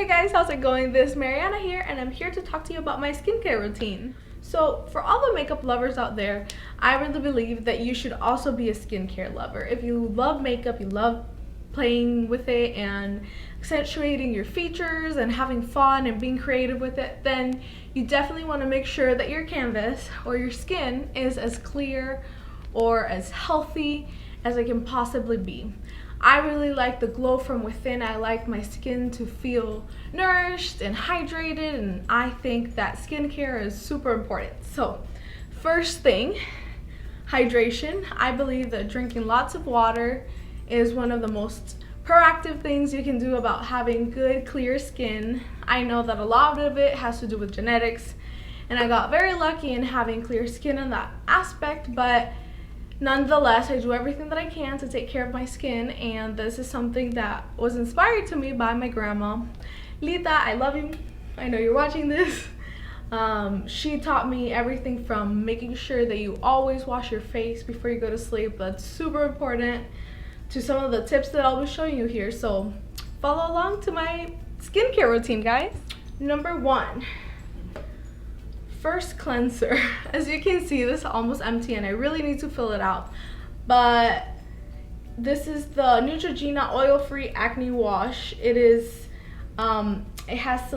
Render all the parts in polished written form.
Hey guys, how's it going? This is Mariana here, and I'm here to talk to you about my skincare routine. So for all the makeup lovers out there, I really believe that you should also be a skincare lover. If you love makeup, you love playing with it and accentuating your features and having fun and being creative with it, then you definitely want to make sure that your canvas or your skin is as clear or as healthy as it can possibly be. I really like the glow from within. I like my skin to feel nourished and hydrated, and I think that skincare is super important. So first thing, hydration. I believe that drinking lots of water is one of the most proactive things you can do about having good, clear skin. I know that a lot of it has to do with genetics, and I got very lucky in having clear skin in that aspect, but nonetheless, I do everything that I can to take care of my skin, and this is something that was inspired to me by my grandma. Lita, I love you. I know you're watching this. She taught me everything from making sure that you always wash your face before you go to sleep. That's super important, to some of the tips that I'll be showing you here. So follow along to my skincare routine, guys. Number 1. First, cleanser. As you can see, this is almost empty and I really need to fill it out, but this is the Neutrogena oil-free acne wash. It is it has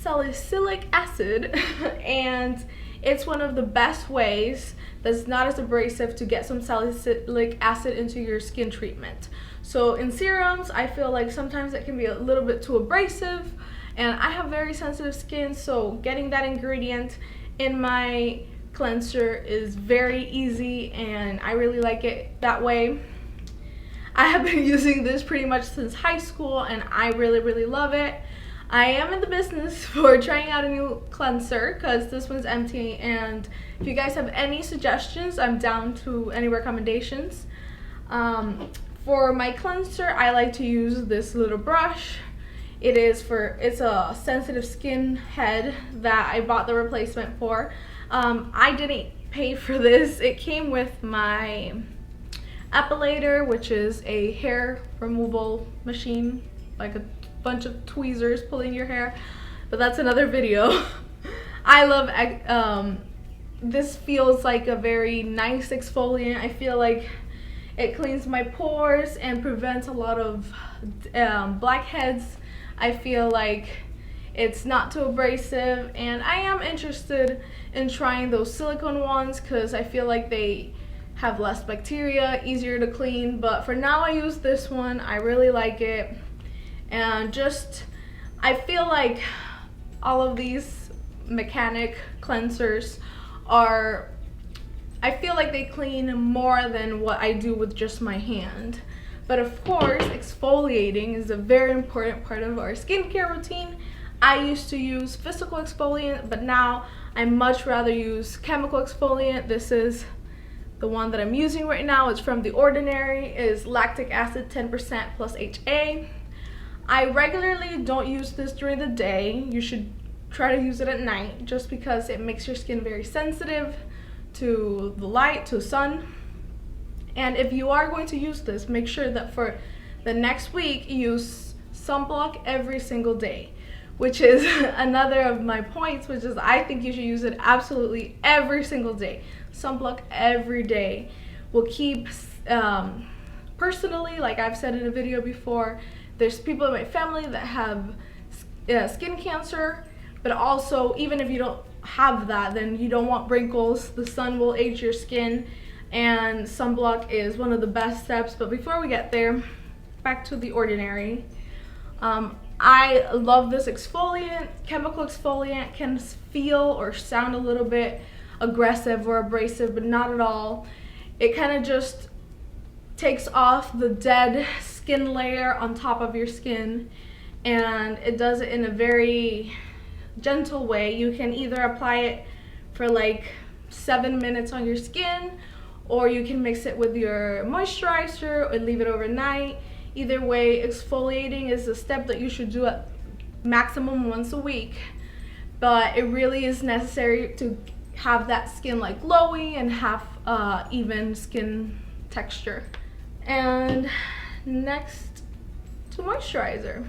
salicylic acid and it's one of the best ways that's not as abrasive to get some salicylic acid into your skin treatment. So in serums, I feel like sometimes it can be a little bit too abrasive, and I have very sensitive skin, so getting that ingredient in my cleanser is very easy and I really like it that way. I have been using this pretty much since high school and I really love it. I am in the business for trying out a new cleanser because this one's empty, and if you guys have any suggestions, I'm down to any recommendations. For my cleanser, I like to use this little brush. It's a sensitive skin head that I bought the replacement for. I didn't pay for this. It came with my EPILATOR, which is a hair removal machine, like a bunch of tweezers pulling your hair, but that's another video. I love this. Feels like a very nice exfoliant. I feel like it cleans my pores and prevents a lot of blackheads. I feel like it's not too abrasive, and I am interested in trying those silicone ones because I feel like they have less bacteria, easier to clean, but for now I use this one. I really like it, and just I feel like all of these mechanic cleansers I feel like they clean more than what I do with just my hand. But of course, exfoliating is a very important part of our skincare routine. I used to use physical exfoliant, but now I much rather use chemical exfoliant. This is the one that I'm using right now. It's from The Ordinary. It is lactic acid 10% plus HA. I regularly don't use this during the day. You should try to use it at night just because it makes your skin very sensitive to the light, to sun. And if you are going to use this, make sure that for the next week you use sunblock every single day, which is another of my points, which is I think you should use it absolutely every single day. Sunblock every day will keep, personally, like I've said in a video before, there's people in my family that have skin cancer, but also even if you don't have that, then you don't want wrinkles. The sun will age your skin, and sunblock is one of the best steps. But before we get there, back to The Ordinary. I love this exfoliant. Chemical exfoliant can feel or sound a little bit aggressive or abrasive, but not at all. It kind of just takes off the dead skin layer on top of your skin, and it does it in a very gentle way. You can either apply it for like 7 minutes on your skin, or you can mix it with your moisturizer and leave it overnight. Either way, exfoliating is a step that you should do at maximum once a week, but it really is necessary to have that skin like glowy and have even skin texture. And next to moisturizer.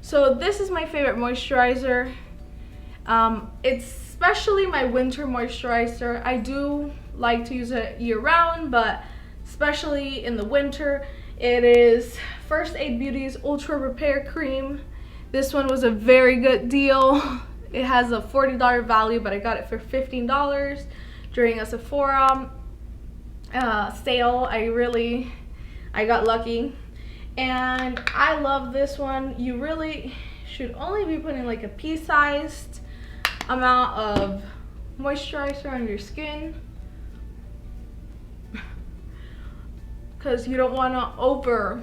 So this is my favorite moisturizer. It's especially my winter moisturizer. I do like to use it year-round, but especially in the winter. It is First Aid Beauty's Ultra Repair Cream. This one was a very good deal. It has a $40 value, but I got it for $15 during a Sephora sale. I got lucky. And I love this one. You really should only be putting like a pea-sized amount of moisturizer on your skin, because you don't want to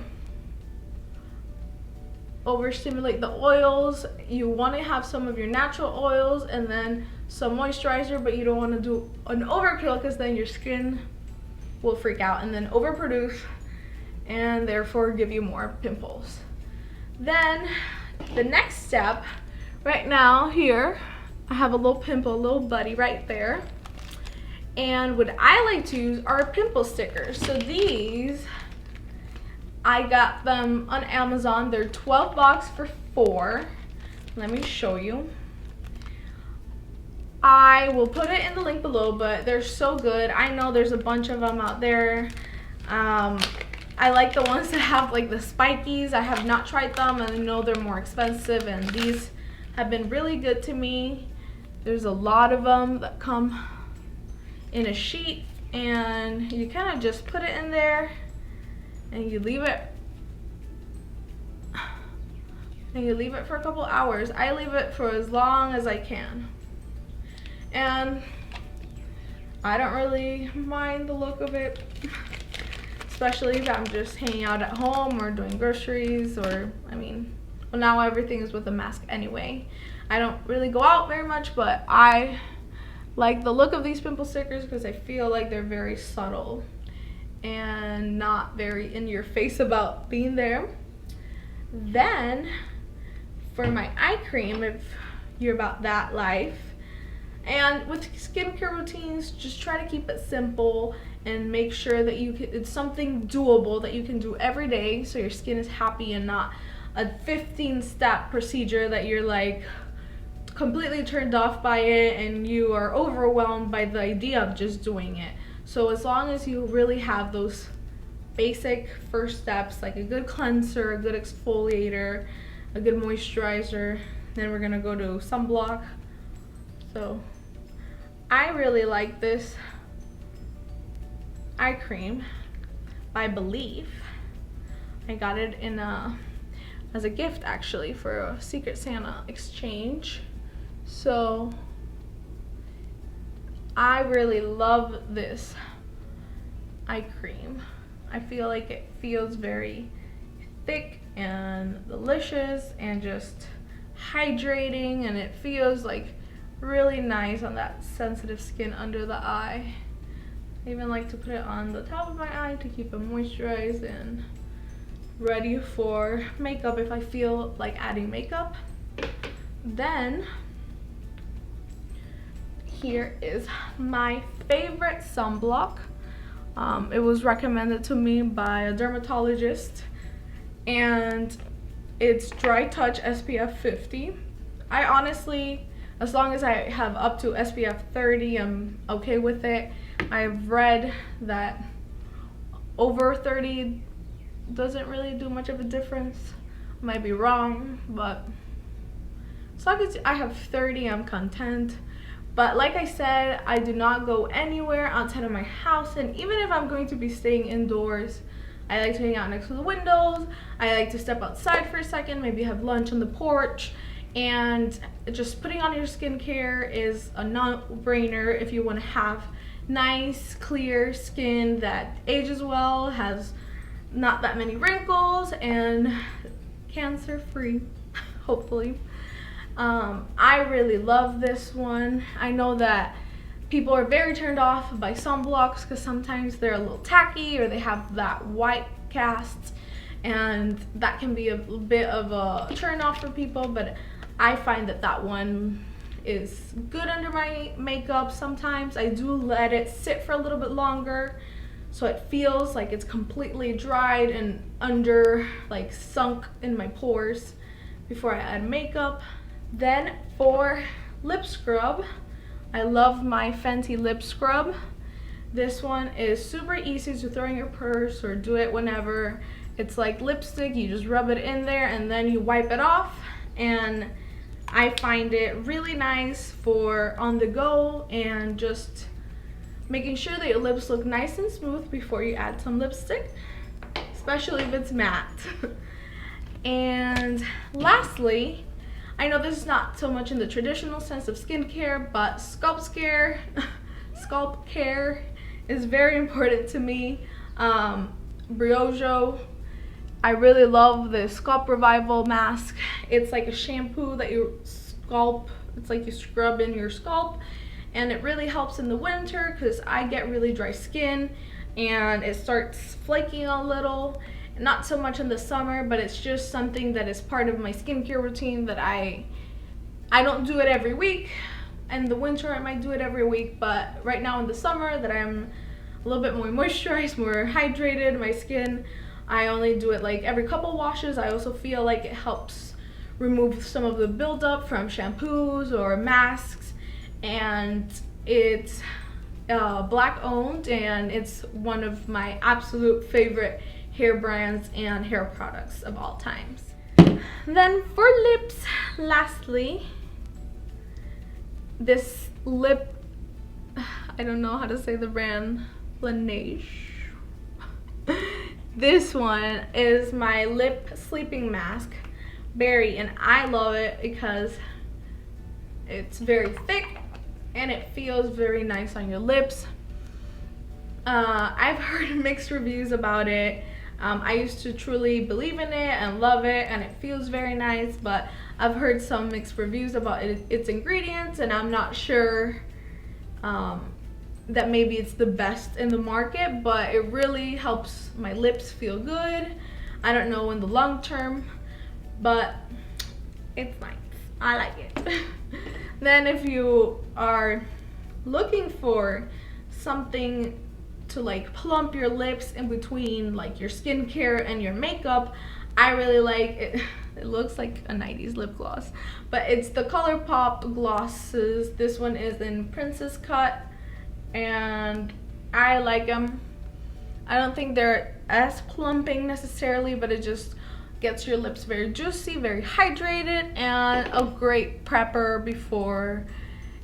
overstimulate the oils. You want to have some of your natural oils and then some moisturizer, but you don't want to do an overkill, because then your skin will freak out and then overproduce and therefore give you more pimples. Then the next step, right now here I have a little pimple, a little buddy right there, and what I like to use are pimple stickers. So these, I got them on Amazon. They're 12 bucks for 4. Let me show you. I will put it in the link below, but they're so good. I know there's a bunch of them out there. I like the ones that have like the spikies. I have not tried them, and I know they're more expensive, and these have been really good to me. There's a lot of them that come in a sheet, and you kind of just put it in there and you leave it for a couple hours. I leave it for as long as I can, and I don't really mind the look of it, especially if I'm just hanging out at home or doing groceries, or well, now everything is with a mask anyway. I don't really go out very much, but I like the look of these pimple stickers because I feel like they're very subtle and not very in your face about being there. Then for my eye cream, if you're about that life, and with skincare routines, just try to keep it simple and make sure that it's something doable that you can do every day, so your skin is happy and not a 15-step procedure that you're like completely turned off by it and you are overwhelmed by the idea of just doing it. So as long as you really have those basic first steps, like a good cleanser, a good exfoliator, a good moisturizer, then we're gonna go to sunblock. So I really like this eye cream by Belif. I got it in as a gift actually for a Secret Santa exchange. So I really love this eye cream. I feel like it feels very thick and delicious and just hydrating, and it feels like really nice on that sensitive skin under the eye. I even like to put it on the top of my eye to keep it moisturized and ready for makeup if I feel like adding makeup. Then here is my favorite sunblock. It was recommended to me by a dermatologist, and it's Dry Touch SPF 50. I honestly, as long as I have up to SPF 30, I'm okay with it. I've read that over 30 doesn't really do much of a difference. I might be wrong, but as long as I have 30, I'm content. But like I said, I do not go anywhere outside of my house, and even if I'm going to be staying indoors, I like to hang out next to the windows. I like to step outside for a second, maybe have lunch on the porch, and just putting on your skincare is a no-brainer if you want to have nice, clear skin that ages well, has not that many wrinkles, and cancer-free, hopefully. I really love this one. I know that people are very turned off by sunblocks because sometimes they're a little tacky or they have that white cast, and that can be a bit of a turn off for people, but I find that that one is good under my makeup. Sometimes I do let it sit for a little bit longer so it feels like it's completely dried and under, like, sunk in my pores. before I add makeup. Then for lip scrub, I love my Fenty lip scrub. This one is super easy to throw in your purse or do it whenever. It's like lipstick, you just rub it in there and then you wipe it off, and I find it really nice for on the go and just making sure that your lips look nice and smooth before you add some lipstick, especially if it's matte. And lastly, I know this is not so much in the traditional sense of skincare, but scalp care is very important to me. Briojo, I really love the Scalp Revival mask. It's like a shampoo that you scalp, it's like you scrub in your scalp, and it really helps in the winter because I get really dry skin and it starts flaking a little. Not so much in the summer, but it's just something that is part of my skincare routine that I don't do it every week. In the winter I might do it every week, but right now in the summer that I'm a little bit more moisturized, more hydrated, my skin, I only do it like every couple washes. I also feel like it helps remove some of the buildup from shampoos or masks, and it's black owned, and it's one of my absolute favorite hair brands and hair products of all times. Then for lips, lastly, this lip, I don't know how to say the brand, Laneige. This one is my lip sleeping mask, Berry, and I love it because it's very thick and it feels very nice on your lips. I've heard mixed reviews about it. I used to truly believe in it and love it, and it feels very nice, but I've heard some mixed reviews about its ingredients, and I'm not sure that maybe it's the best in the market, but it really helps my lips feel good. I don't know in the long term, but it's nice. I like it. Then if you are looking for something to like plump your lips in between like your skincare and your makeup, I really like it. It looks like a 90s lip gloss, but it's the ColourPop glosses. This one is in Princess Cut, and I like them. I don't think they're as plumping necessarily, but it just gets your lips very juicy, very hydrated, and a great prepper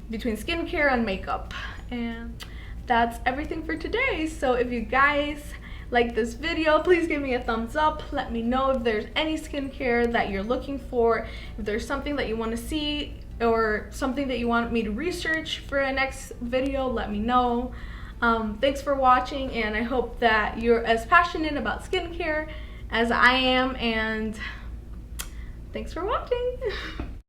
between skincare and makeup. And that's everything for today. So if you guys like this video, please give me a thumbs up. Let me know if there's any skincare that you're looking for, if there's something that you want to see or something that you want me to research for a next video. Let me know. Thanks for watching, and I hope that you're as passionate about skincare as I am, and thanks for watching.